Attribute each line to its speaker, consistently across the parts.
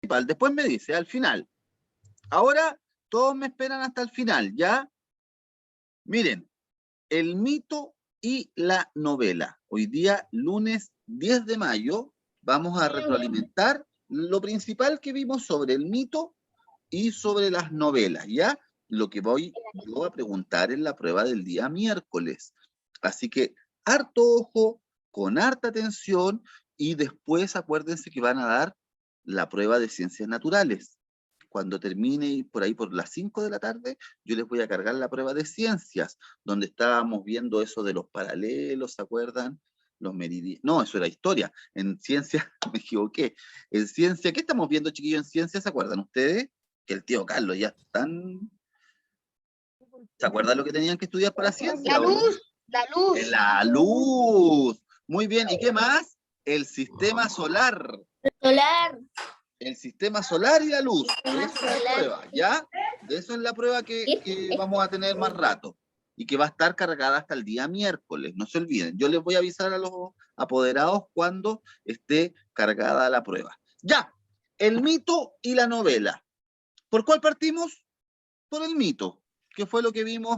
Speaker 1: principal. Después me dice, al final. Ahora, todos me esperan hasta el final, ¿ya? Miren, el mito y la novela. Hoy día, lunes 10 de mayo, vamos a retroalimentar lo principal que vimos sobre el mito y sobre las novelas, ¿ya? Lo que voy yo a preguntar en la prueba del día miércoles. Así que, harto ojo, con harta atención, y después acuérdense que van a dar la prueba de ciencias naturales. Cuando termine por ahí por las 5 de la tarde, yo les voy a cargar la prueba de ciencias, donde estábamos viendo eso de los paralelos, ¿se acuerdan? Los meridianos. No, eso era historia. En ciencia, me equivoqué. En ciencia, ¿qué estamos viendo, chiquillos, en ciencia? ¿Se acuerdan ustedes? Que el tío Carlos ya están... ¿Se acuerdan lo que tenían que estudiar para ciencia
Speaker 2: La
Speaker 1: o no?
Speaker 2: luz, la luz.
Speaker 1: La luz. Muy bien. ¿Y qué más? El sistema solar.
Speaker 2: Solar.
Speaker 1: El sistema solar y la luz.
Speaker 2: Sistema
Speaker 1: De eso es la
Speaker 2: solar.
Speaker 1: prueba, ¿ya? De eso es la prueba que vamos a tener más rato. Y que va a estar cargada hasta el día miércoles. No se olviden. Yo les voy a avisar a los apoderados cuando esté cargada la prueba. Ya. El mito y la novela. ¿Por cuál partimos? Por el mito, que fue lo que vimos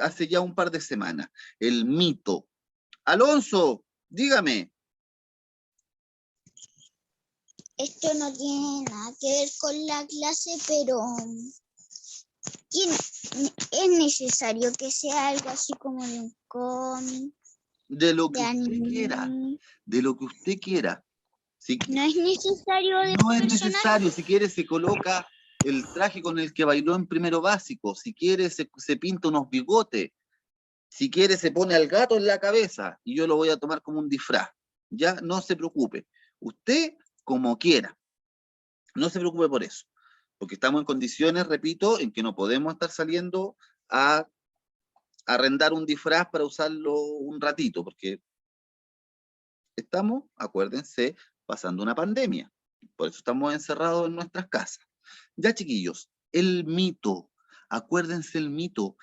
Speaker 1: hace ya un par de semanas. El mito. Alonso, dígame.
Speaker 2: Esto no tiene nada que ver con la clase, pero es necesario que sea algo así como de un cómic,
Speaker 1: De lo
Speaker 2: de
Speaker 1: que usted quiera.
Speaker 2: anime.
Speaker 1: De lo que usted quiera. Si,
Speaker 2: No es necesario de
Speaker 1: no es
Speaker 2: personaje.
Speaker 1: necesario. Si quiere, se coloca el traje con el que bailó en primero básico. Si quiere, se pinta unos bigotes. Si quiere, se pone al gato en la cabeza. Y yo lo voy a tomar como un disfraz. Ya, no se preocupe. Usted, como quiera. No se preocupe por eso. Porque estamos en condiciones, repito, en que no podemos estar saliendo a arrendar un disfraz para usarlo un ratito, porque estamos, acuérdense, pasando una pandemia. Por eso estamos encerrados en nuestras casas. Ya, chiquillos, el mito. Acuérdense el mito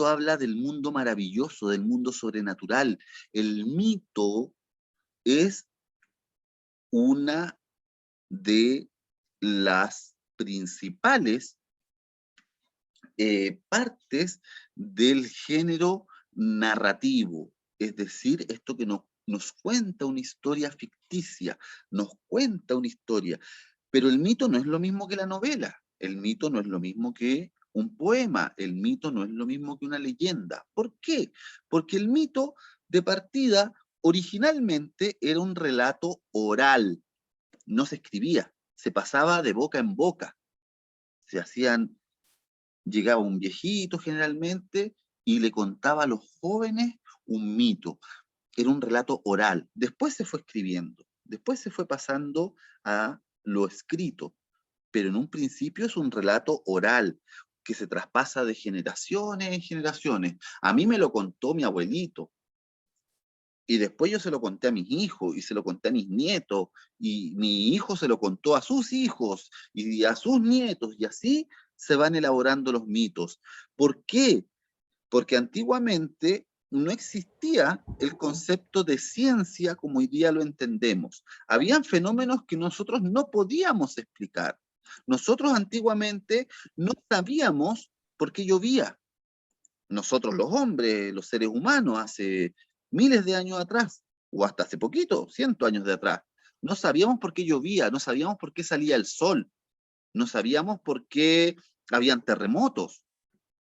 Speaker 1: habla del mundo maravilloso, del mundo sobrenatural. El mito es una de las principales partes del género narrativo, es decir, esto que nos cuenta una historia ficticia, nos cuenta una historia, pero el mito no es lo mismo que la novela, el mito no es lo mismo que un poema, el mito no es lo mismo que una leyenda. ¿Por qué? Porque el mito de partida originalmente era un relato oral, no se escribía, se pasaba de boca en boca, se hacían. Llegaba un viejito generalmente y le contaba a los jóvenes un mito. Era un relato oral. Después se fue escribiendo, después se fue pasando a lo escrito, pero en un principio es un relato oral que se traspasa de generaciones en generaciones. A mí me lo contó mi abuelito, y después yo se lo conté a mis hijos, y se lo conté a mis nietos, y mi hijo se lo contó a sus hijos, y a sus nietos, y así se van elaborando los mitos. ¿Por qué? Porque antiguamente no existía el concepto de ciencia como hoy día lo entendemos. Habían fenómenos que nosotros no podíamos explicar. Nosotros antiguamente no sabíamos por qué llovía. Nosotros los hombres, los seres humanos, hace miles de años atrás, o hasta hace poquito, 100 años de atrás, no sabíamos por qué llovía, no sabíamos por qué salía el sol, no sabíamos por qué habían terremotos,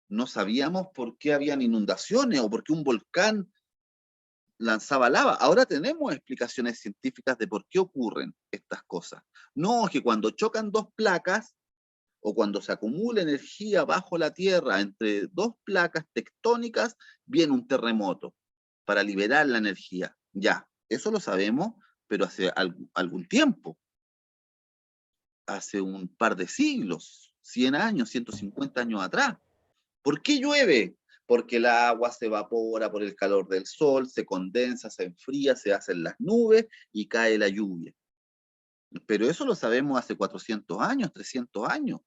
Speaker 1: no sabíamos por qué habían inundaciones o por qué un volcán lanzaba lava. Ahora tenemos explicaciones científicas de por qué ocurren estas cosas. No, es que cuando chocan dos placas, o cuando se acumula energía bajo la Tierra entre dos placas tectónicas, viene un terremoto para liberar la energía. Ya, eso lo sabemos, pero hace algún tiempo, hace un par de siglos, 100 años, 150 años atrás. ¿Por qué llueve? Porque el agua se evapora por el calor del sol, se condensa, se enfría, se hacen las nubes y cae la lluvia. Pero eso lo sabemos hace 400 años, 300 años.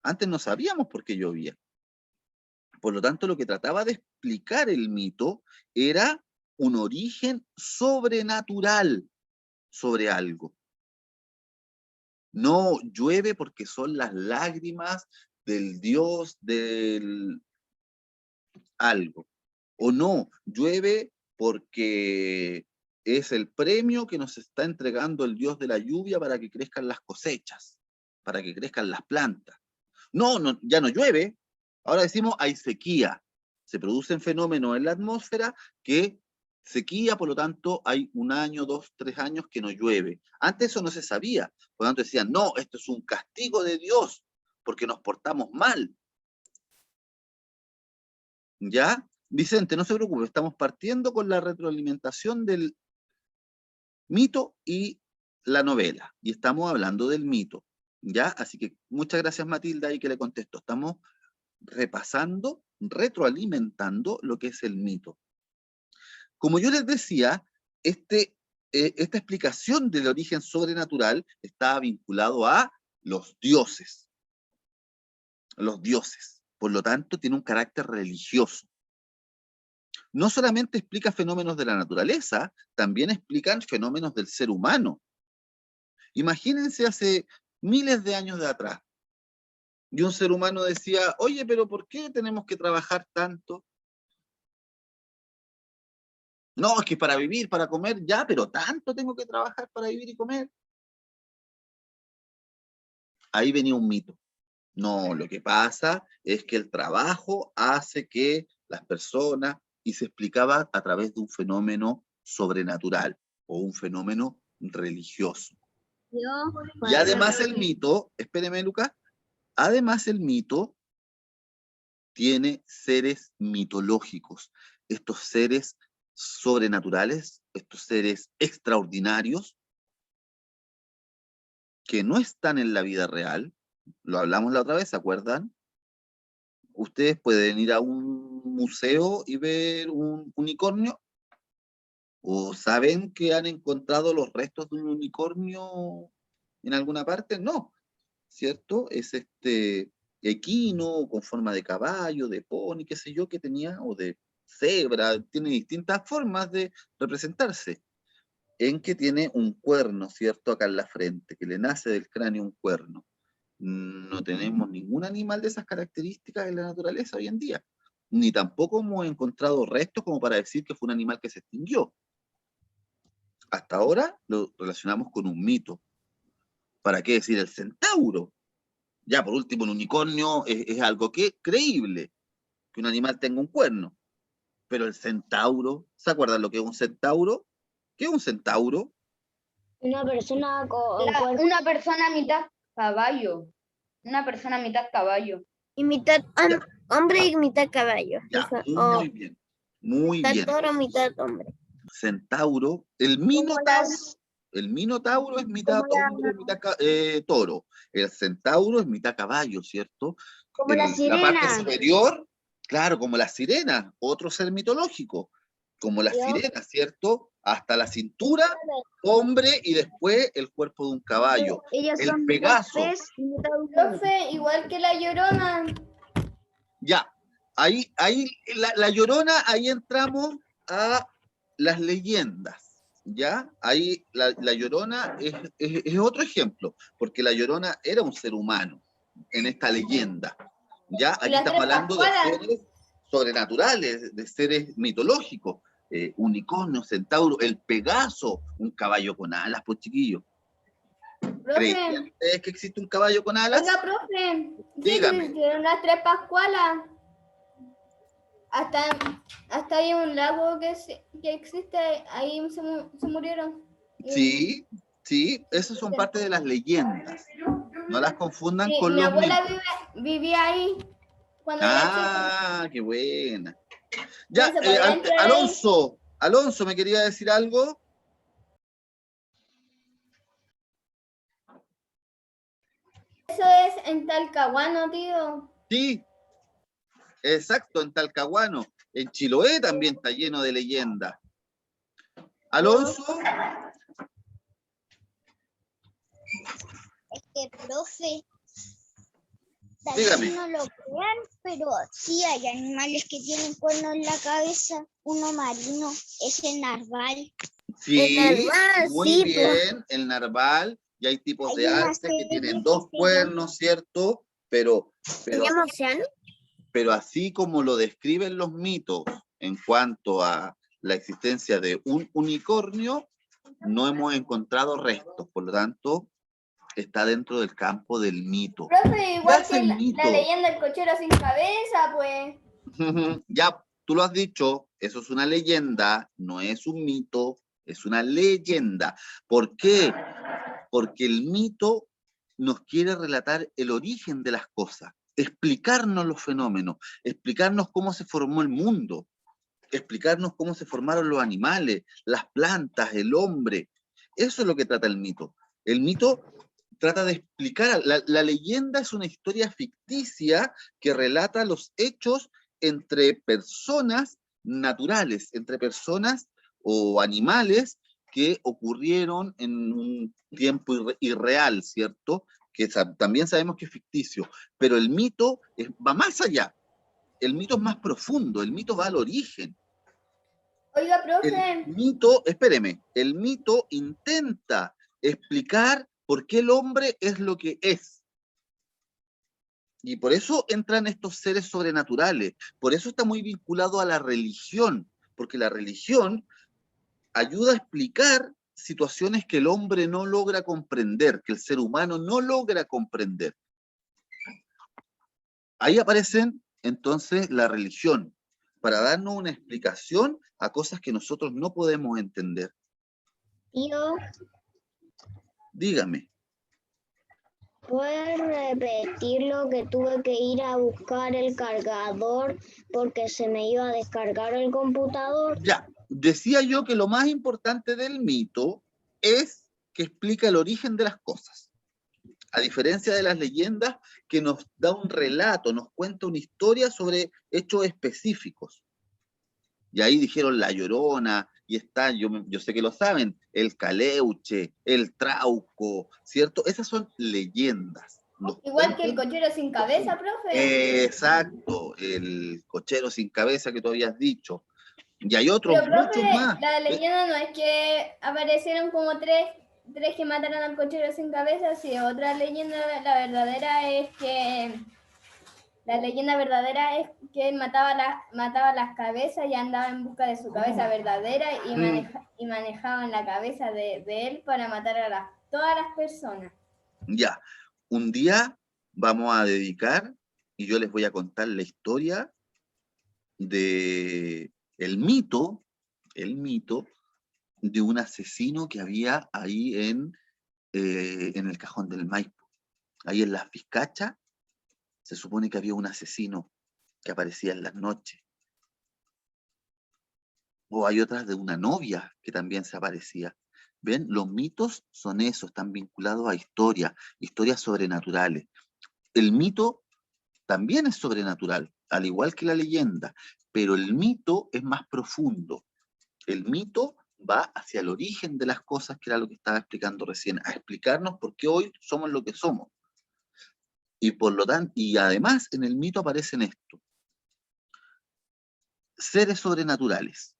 Speaker 1: Antes no sabíamos por qué llovía. Por lo tanto, lo que trataba de explicar el mito era un origen sobrenatural sobre algo. No, llueve porque son las lágrimas del Dios del algo. O no, llueve porque es el premio que nos está entregando el Dios de la lluvia para que crezcan las cosechas, para que crezcan las plantas. No, no, ya no llueve. Ahora decimos hay sequía. Se producen fenómenos en la atmósfera que sequía, por lo tanto, hay 1 año, 2, 3 años que no llueve. Antes eso no se sabía. Por lo tanto decían, no, esto es un castigo de Dios porque nos portamos mal. ¿Ya? Vicente, no se preocupe, estamos partiendo con la retroalimentación del mito y la novela. Y estamos hablando del mito. ¿Ya? Así que muchas gracias, Matilda, y que le contesto. Estamos repasando, retroalimentando lo que es el mito. Como yo les decía, esta explicación del origen sobrenatural estaba vinculado a los dioses. Los dioses. Por lo tanto, tiene un carácter religioso. No solamente explica fenómenos de la naturaleza, también explican fenómenos del ser humano. Imagínense hace miles de años de atrás, y un ser humano decía, oye, pero ¿por qué tenemos que trabajar tanto? No, es que para vivir, para comer, ya, pero tanto tengo que trabajar para vivir y comer. Ahí venía un mito. No, lo que pasa es que el trabajo hace que las personas, y se explicaba a través de un fenómeno sobrenatural o un fenómeno religioso. Y además el mito, espéreme Lucas, además el mito tiene seres mitológicos, estos seres sobrenaturales, estos seres extraordinarios que no están en la vida real. Lo hablamos la otra vez, ¿se acuerdan? Ustedes pueden ir a un museo y ver un unicornio, o saben que han encontrado los restos de un unicornio en alguna parte. No, ¿cierto? Es equino con forma de caballo, de pony, qué sé yo, que tenía, o de cebra, tiene distintas formas de representarse, en que tiene un cuerno, ¿cierto? Acá en la frente, que le nace del cráneo un cuerno. No tenemos ningún animal de esas características en la naturaleza hoy en día, ni tampoco hemos encontrado restos como para decir que fue un animal que se extinguió. Hasta ahora lo relacionamos con un mito. ¿Para qué decir el centauro? Ya, por último, el unicornio es algo que creíble, que un animal tenga un cuerno. Pero el centauro, ¿se acuerdan lo que es un centauro? ¿Qué es un centauro?
Speaker 3: Una persona con
Speaker 4: Una persona mitad caballo. Una persona mitad caballo.
Speaker 3: y mitad hombre y mitad caballo.
Speaker 1: Ya,
Speaker 3: O
Speaker 1: muy bien. Muy
Speaker 3: mitad
Speaker 1: bien.
Speaker 3: toro, mitad hombre.
Speaker 1: Centauro, el minotauro es mitad hombre, mitad toro. El centauro es mitad caballo, ¿cierto?
Speaker 4: Como la
Speaker 1: La
Speaker 4: sirena.
Speaker 1: parte superior, claro, como la sirena, otro ser mitológico, como la sirena, ¿cierto? Hasta la cintura, hombre, y después el cuerpo de un caballo.
Speaker 4: Ellas
Speaker 1: El
Speaker 4: son
Speaker 1: Pegaso.
Speaker 4: Profe, igual que la Llorona.
Speaker 1: Ya, ahí la Llorona, ahí entramos a las leyendas, ¿ya? Ahí la Llorona es otro ejemplo, porque la Llorona era un ser humano en esta leyenda, ¿ya? Aquí estamos hablando de seres sobrenaturales, de seres mitológicos, unicornio, centauro, el Pegaso, un caballo con alas, pues chiquillos. ¿Creen ustedes que existe un caballo con alas?
Speaker 4: Oiga, profe,
Speaker 1: Dígame.
Speaker 4: ¿sí, las 3 Pascualas? Hasta hay un lago que existe, ahí se murieron.
Speaker 1: Sí, sí, esas son parte de las leyendas. No las confundan con
Speaker 4: mi
Speaker 1: los
Speaker 4: abuela
Speaker 1: mitos.
Speaker 4: vivía ahí cuando era chica.
Speaker 1: Qué buena. Ya,
Speaker 4: No se podía entrar ahí.
Speaker 1: Alonso, ¿me quería decir algo?
Speaker 4: Eso es en Talcahuano, tío.
Speaker 1: Sí, exacto, en Talcahuano. En Chiloé también está lleno de leyendas. Alonso.
Speaker 2: Es que, profe, tal
Speaker 1: Dígame.
Speaker 2: vez no lo crean, pero sí hay animales que tienen cuernos en la cabeza. Uno marino es el narval.
Speaker 1: Sí,
Speaker 3: El narval,
Speaker 1: muy
Speaker 3: sí,
Speaker 1: bien, el narval. y hay tipos
Speaker 2: Hay
Speaker 1: de
Speaker 2: una
Speaker 1: alces que
Speaker 2: serie
Speaker 1: tienen
Speaker 2: que
Speaker 1: 2
Speaker 2: se
Speaker 1: cuernos, ¿cierto? Pero
Speaker 3: ¿Se llama Océano?
Speaker 1: pero así como lo describen los mitos en cuanto a la existencia de un unicornio, no hemos encontrado restos, por lo tanto, está dentro del campo del mito.
Speaker 4: Profe,
Speaker 1: ¿Qué
Speaker 4: igual
Speaker 1: hace
Speaker 4: que
Speaker 1: el
Speaker 4: la
Speaker 1: mito?
Speaker 4: leyenda del cochero sin cabeza, pues.
Speaker 1: Ya, tú lo has dicho, eso es una leyenda, no es un mito, es una leyenda. ¿Por qué? Porque el mito nos quiere relatar el origen de las cosas, explicarnos los fenómenos, explicarnos cómo se formó el mundo, explicarnos cómo se formaron los animales, las plantas, el hombre. Eso es lo que trata el mito. El mito trata de explicar, la leyenda es una historia ficticia que relata los hechos entre personas naturales, entre personas o animales que ocurrieron en un tiempo irreal, ¿cierto? Que también sabemos que es ficticio, pero el mito va más allá, el mito es más profundo, el mito va al origen.
Speaker 4: Oiga,
Speaker 1: El
Speaker 4: profe.
Speaker 1: mito, espéreme, el mito intenta explicar por qué el hombre es lo que es. Y por eso entran estos seres sobrenaturales, por eso está muy vinculado a la religión, porque la religión ayuda a explicar situaciones que el hombre no logra comprender, que el ser humano no logra comprender. Ahí aparecen entonces la religión, para darnos una explicación a cosas que nosotros no podemos entender.
Speaker 3: Tío,
Speaker 1: Dígame.
Speaker 3: ¿puedes repetir lo que tuve que ir a buscar el cargador porque se me iba a descargar el computador?
Speaker 1: Ya, decía yo que lo más importante del mito es que explica el origen de las cosas. A diferencia de las leyendas que nos da un relato, nos cuenta una historia sobre hechos específicos. Y ahí dijeron la Llorona, y está, yo sé que lo saben, el Caleuche, el Trauco, ¿cierto? Esas son leyendas. Nos
Speaker 4: Igual que el
Speaker 1: cuentan.
Speaker 4: cochero sin cabeza, profe.
Speaker 1: Exacto, el cochero sin cabeza que tú habías dicho. Y hay otros,
Speaker 4: Pero,
Speaker 1: muchos
Speaker 4: profe,
Speaker 1: más.
Speaker 4: la leyenda no es que aparecieron como tres que mataron al cochero sin cabeza, sí, otra leyenda, la verdadera es que la leyenda verdadera es que él mataba las cabezas y andaba en busca de su cabeza verdadera y manejaban la cabeza de él para matar a todas las personas.
Speaker 1: Ya, un día vamos a dedicar y yo les voy a contar la historia de el mito de un asesino que había ahí en el Cajón del Maipo. Ahí en las Vizcachas se supone que había un asesino que aparecía en las noches. O hay otras de una novia que también se aparecía. ¿Ven? Los mitos son eso, están vinculados a historias sobrenaturales. El mito también es sobrenatural, al igual que la leyenda, pero el mito es más profundo. El mito va hacia el origen de las cosas, que era lo que estaba explicando recién, a explicarnos por qué hoy somos lo que somos. Y por lo tanto, y además en el mito aparecen esto: seres sobrenaturales.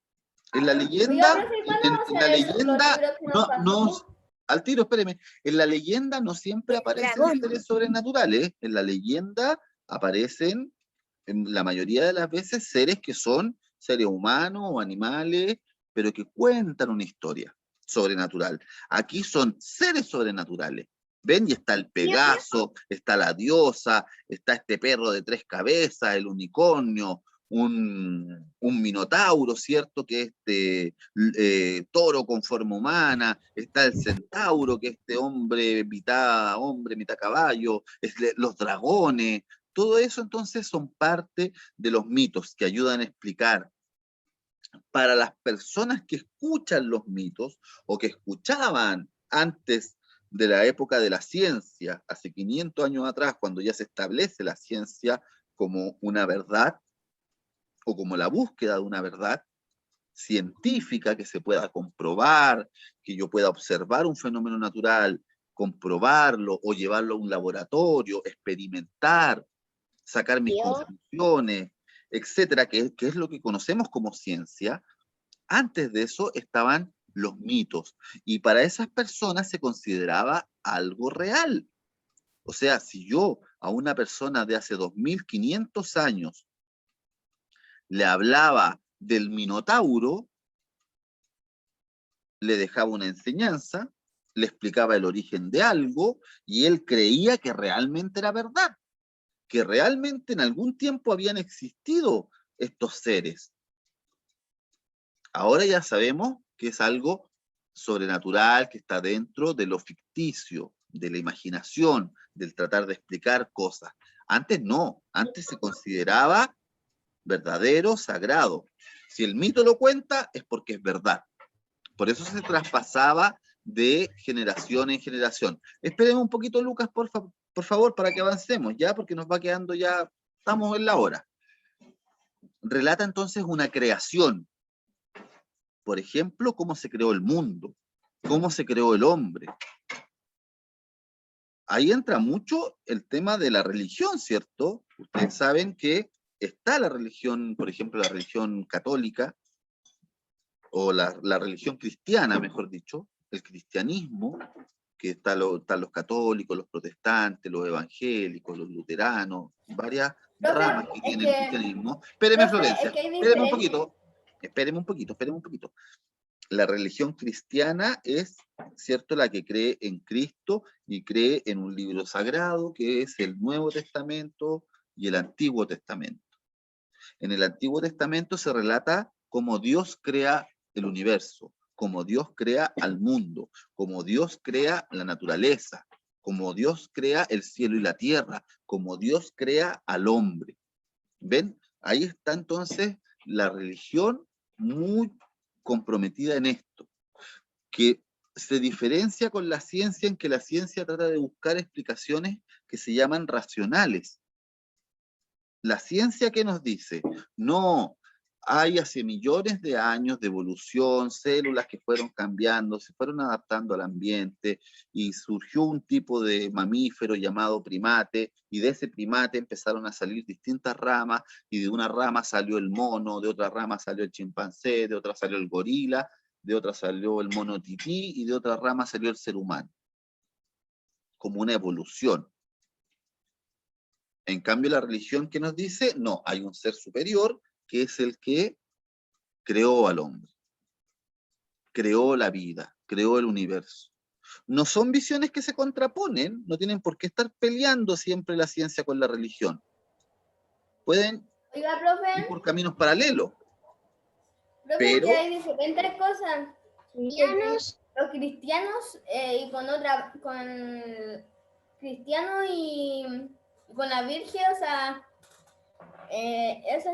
Speaker 1: En la
Speaker 4: Oiga,
Speaker 1: leyenda,
Speaker 4: profe, ¿cuándo vamos
Speaker 1: en
Speaker 4: a
Speaker 1: la
Speaker 4: leer los
Speaker 1: leyenda,
Speaker 4: libros que nos pasó?
Speaker 1: al tiro, espéreme, en la leyenda no siempre aparecen
Speaker 3: Dragón.
Speaker 1: seres sobrenaturales, en la leyenda aparecen, en la mayoría de las veces, seres que son seres humanos o animales, pero que cuentan una historia sobrenatural. Aquí son seres sobrenaturales. ¿Ven? Y está el Pegaso, está la diosa, está este perro de 3 cabezas, el unicornio, un minotauro, ¿cierto? Que es este toro con forma humana, está el centauro, que es este hombre, mitad caballo, los dragones. Todo eso entonces son parte de los mitos que ayudan a explicar. Para las personas que escuchan los mitos o que escuchaban antes de la época de la ciencia, hace 500 años atrás, cuando ya se establece la ciencia como una verdad o como la búsqueda de una verdad científica que se pueda comprobar, que yo pueda observar un fenómeno natural, comprobarlo o llevarlo a un laboratorio, experimentar, sacar mis conclusiones, etcétera, que es lo que conocemos como ciencia. Antes de eso estaban los mitos. Y para esas personas se consideraba algo real. O sea, si yo a una persona de hace 2500 años le hablaba del Minotauro, le dejaba una enseñanza, le explicaba el origen de algo, y él creía que realmente era verdad, que realmente en algún tiempo habían existido estos seres. Ahora ya sabemos que es algo sobrenatural, que está dentro de lo ficticio, de la imaginación, del tratar de explicar cosas. Antes no, antes se consideraba verdadero, sagrado. Si el mito lo cuenta, es porque es verdad. Por eso se traspasaba de generación en generación. Esperemos un poquito, Lucas, por favor, para que avancemos, ya, porque nos va quedando ya, estamos en la hora. Relata entonces una creación. Por ejemplo, cómo se creó el mundo, cómo se creó el hombre. Ahí entra mucho el tema de la religión, ¿cierto? Ustedes saben que está la religión, por ejemplo, la religión católica, o la religión cristiana, mejor dicho, el cristianismo, que están los católicos, los protestantes, los evangélicos, los luteranos, varias ramas que tiene el cristianismo. Espéreme, Florencia, espéreme un poquito. La religión cristiana es, ¿cierto?, la que cree en Cristo y cree en un libro sagrado que es el Nuevo Testamento y el Antiguo Testamento. En el Antiguo Testamento se relata cómo Dios crea el universo, cómo Dios crea al mundo, cómo Dios crea la naturaleza, cómo Dios crea el cielo y la tierra, cómo Dios crea al hombre. ¿Ven? Ahí está entonces la religión muy comprometida en esto, que se diferencia con la ciencia en que la ciencia trata de buscar explicaciones que se llaman racionales. La ciencia, ¿qué nos dice? No, hay hace millones de años de evolución, células que fueron cambiando, se fueron adaptando al ambiente y surgió un tipo de mamífero llamado primate, y de ese primate empezaron a salir distintas ramas, y de una rama salió el mono, de otra rama salió el chimpancé, de otra salió el gorila, de otra salió el mono tití, y de otra rama salió el ser humano, como una evolución. En cambio, la religión, ¿qué nos dice? No, hay un ser superior que es el que creó al hombre, creó la vida, creó el universo. No son visiones que se contraponen, no tienen por qué estar peleando siempre la ciencia con la religión. Pueden ir por caminos paralelos.
Speaker 4: Profe, que hay diferentes cosas. Los cristianos y con cristianos y con la Virgen, o sea, eso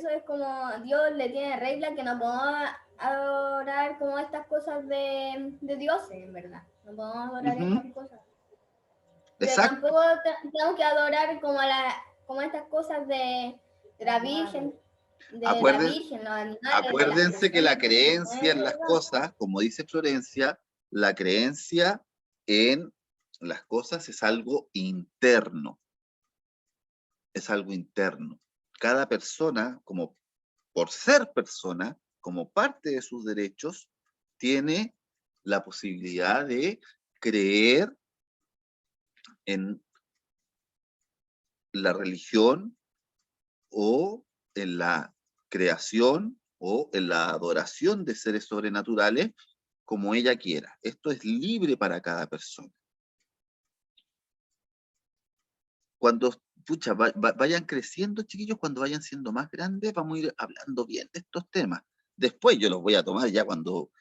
Speaker 4: es como Dios le tiene regla que no podemos adorar como estas cosas de dioses, en verdad. No podemos adorar estas cosas. Pero
Speaker 1: Exacto.
Speaker 4: tampoco tenemos que adorar como estas cosas de la Virgen.
Speaker 1: Acuérdense que la creencia en las cosas, como dice Florencia, la creencia en las cosas es algo interno. Es algo interno. Cada persona, como por ser persona, como parte de sus derechos, tiene la posibilidad de creer en la religión o en la creación o en la adoración de seres sobrenaturales como ella quiera. Esto es libre para cada persona. Cuando vayan creciendo, chiquillos, cuando vayan siendo más grandes, vamos a ir hablando bien de estos temas. Después yo los voy a tomar ya cuando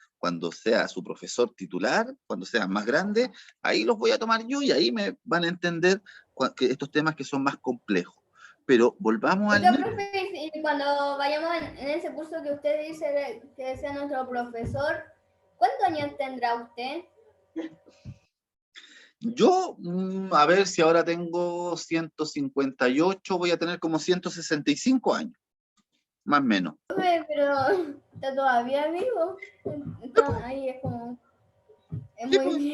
Speaker 1: sea su profesor titular, cuando sean más grandes, ahí los voy a tomar yo y ahí me van a entender estos temas que son más complejos. Pero volvamos al...
Speaker 4: Profe, cuando vayamos en ese curso que usted dice que sea nuestro profesor, ¿cuántos años tendrá usted?
Speaker 1: Yo, a ver si ahora tengo 158, voy a tener como 165 años, más o menos.
Speaker 4: Pero está todavía vivo. Ahí es como...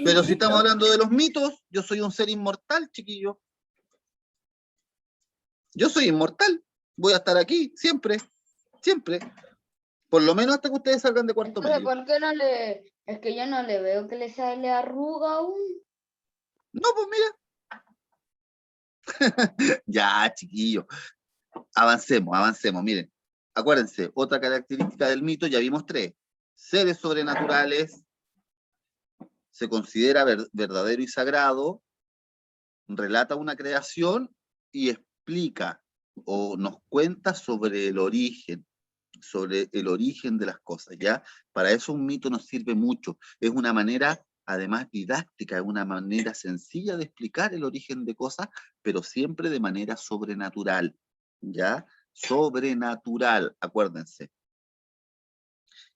Speaker 1: Pero si estamos hablando de los mitos, yo soy un ser inmortal, chiquillo. Yo soy inmortal, voy a estar aquí, siempre, siempre. Por lo menos hasta que ustedes salgan de cuarto
Speaker 5: Entonces,
Speaker 1: medio.
Speaker 5: ¿por qué no le...? Es que yo no le veo que le sale arruga aún.
Speaker 1: No, pues mira. Ya, chiquillos. Avancemos. Miren, acuérdense, otra característica del mito, ya vimos 3. Seres sobrenaturales, se considera verdadero y sagrado, relata una creación y explica o nos cuenta sobre el origen de las cosas, ¿ya? Para eso un mito nos sirve mucho. Es una manera, además, didáctica, es una manera sencilla de explicar el origen de cosas, pero siempre de manera sobrenatural, ¿ya? Sobrenatural, acuérdense.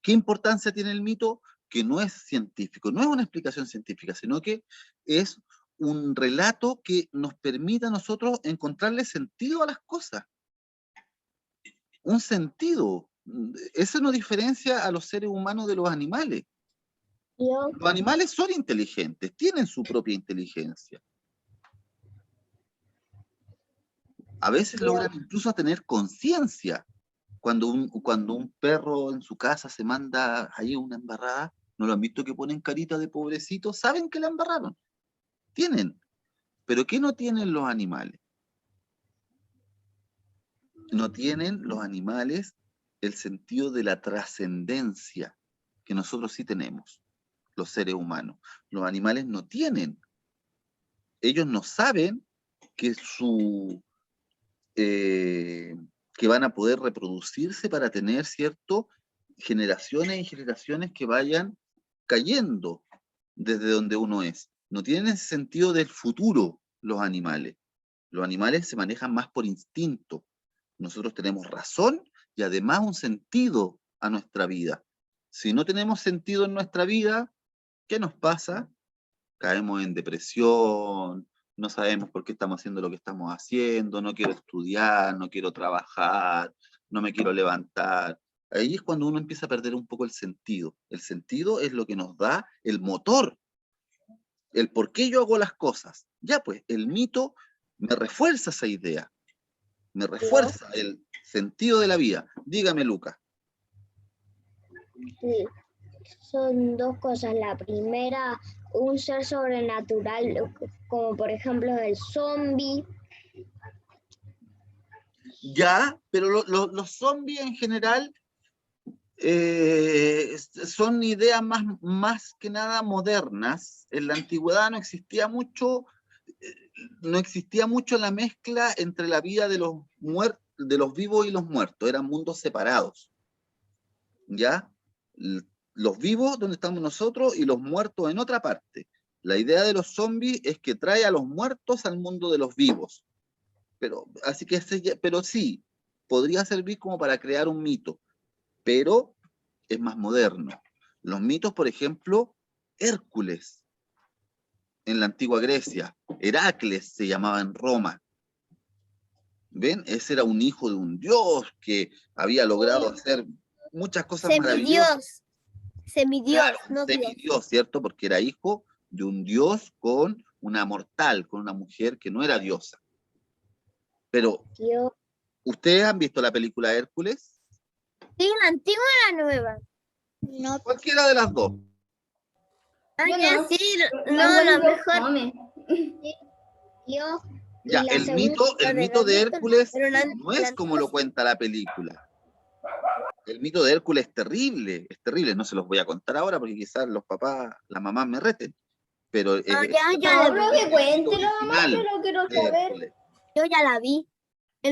Speaker 1: ¿Qué importancia tiene el mito? Que no es científico, no es una explicación científica, sino que es un relato que nos permite a nosotros encontrarle sentido a las cosas. Un sentido. Eso nos diferencia a los seres humanos de los animales. Los animales son inteligentes, tienen su propia inteligencia. A veces logran incluso tener conciencia. Cuando un perro en su casa se manda ahí una embarrada, ¿no lo han visto que ponen carita de pobrecito? Saben que la embarraron. Tienen. Pero ¿qué no tienen los animales? No tienen los animales el sentido de la trascendencia que nosotros sí tenemos, los seres humanos. Los animales no tienen. Ellos no saben que que van a poder reproducirse para tener, ¿cierto?, generaciones y generaciones que vayan cayendo desde donde uno es. No tienen ese sentido del futuro los animales. Los animales se manejan más por instinto. Nosotros tenemos razón y además un sentido a nuestra vida. Si no tenemos sentido en nuestra vida, ¿qué nos pasa? Caemos en depresión, no sabemos por qué estamos haciendo lo que estamos haciendo, no quiero estudiar, no quiero trabajar, no me quiero levantar. Ahí es cuando uno empieza a perder un poco el sentido. El sentido es lo que nos da el motor, el por qué yo hago las cosas. Ya pues, el mito me refuerza esa idea, me refuerza el sentido de la vida. Dígame, Luca.
Speaker 3: Sí, son 2 cosas. La primera, un ser sobrenatural, como por ejemplo el zombie.
Speaker 1: Ya, pero los zombies en general son ideas más que nada modernas. En la antigüedad no existía mucho la mezcla entre la vida de los vivos y los muertos, eran mundos separados. ¿Ya? Los vivos donde estamos nosotros y los muertos en otra parte. La idea de los zombies es que trae a los muertos al mundo de los vivos. Pero sí, podría servir como para crear un mito, pero es más moderno. Los mitos, por ejemplo, Hércules en la antigua Grecia, Heracles se llamaba en Roma. ¿Ven? Ese era un hijo de un dios que había logrado hacer muchas cosas maravillosas.
Speaker 2: Semidios,
Speaker 1: Claro,
Speaker 2: no Dios.
Speaker 1: semidios, ¿cierto? Porque era hijo de un dios con una mortal, con una mujer que no era diosa. Pero, ¿ustedes han visto la película Hércules?
Speaker 2: ¿Sí, la antigua o la nueva? No.
Speaker 1: Cualquiera de las dos.
Speaker 4: Yo no.
Speaker 2: Sí,
Speaker 4: Me
Speaker 2: no, la
Speaker 4: encuentro
Speaker 2: mejor.
Speaker 4: fome.
Speaker 3: Yo,
Speaker 1: Ya,
Speaker 3: y la
Speaker 1: el
Speaker 3: segunda
Speaker 1: mito de Hércules
Speaker 2: pero
Speaker 1: no es como lo cuenta la película. El mito de Hércules es terrible, no se los voy a contar ahora porque quizás los papás, las mamás me reten, pero
Speaker 2: ya
Speaker 4: No, pero que cuéntelo, mamá, que
Speaker 1: original
Speaker 4: lo quiero
Speaker 1: de
Speaker 4: saber.
Speaker 1: Hércules.
Speaker 2: yo ya la vi.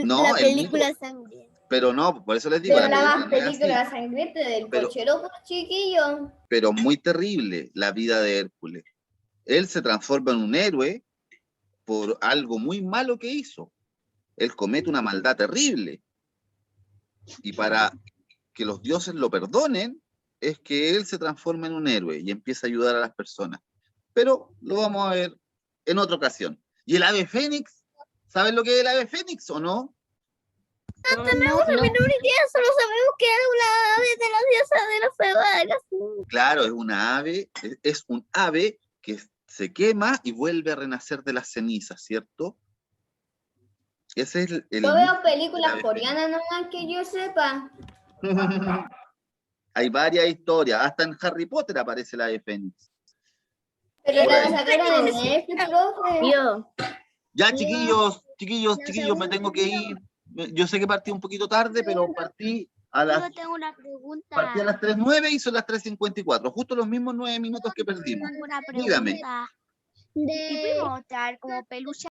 Speaker 1: No,
Speaker 2: La
Speaker 1: el
Speaker 2: película
Speaker 1: mito,
Speaker 2: sangrienta.
Speaker 1: pero no, por eso les digo,
Speaker 4: Pero
Speaker 1: la
Speaker 4: la más
Speaker 1: película no es así,
Speaker 4: película sangrienta del
Speaker 1: pero,
Speaker 4: cochero, pues, chiquillo.
Speaker 1: pero muy terrible la vida de Hércules. Él se transforma en un héroe por algo muy malo que hizo. Él comete una maldad terrible. Y para que los dioses lo perdonen, es que él se transforma en un héroe y empieza a ayudar a las personas. Pero lo vamos a ver en otra ocasión. ¿Y el ave fénix? ¿Saben lo que es el ave fénix o no?
Speaker 2: No tenemos la menor idea, solo sabemos que es una ave de la diosa de los feudales.
Speaker 1: Claro, es un ave que se quema y vuelve a renacer de las cenizas, ¿cierto? Ese es el
Speaker 4: Yo
Speaker 1: mito
Speaker 4: veo
Speaker 1: del
Speaker 4: películas
Speaker 1: ave
Speaker 4: coreanas nomás que yo sepa.
Speaker 1: fénix. Hay varias historias, hasta en Harry Potter aparece la ave fénix.
Speaker 4: Pero
Speaker 1: Por
Speaker 4: la
Speaker 1: ahí.
Speaker 4: sacaron de Netflix, profe.
Speaker 2: Yo.
Speaker 1: Ya,
Speaker 3: Yo-
Speaker 1: chiquillos, me tengo que ir. Yo sé que partí un poquito tarde, pero partí a las,
Speaker 2: Yo tengo una pregunta.
Speaker 1: partí a las 3:09 y son las 3:54, justo los mismos 9 minutos que perdimos.
Speaker 2: Tengo una
Speaker 1: Dígame.
Speaker 2: pregunta.
Speaker 3: De...
Speaker 2: ¿Y podemos mostrar como peluche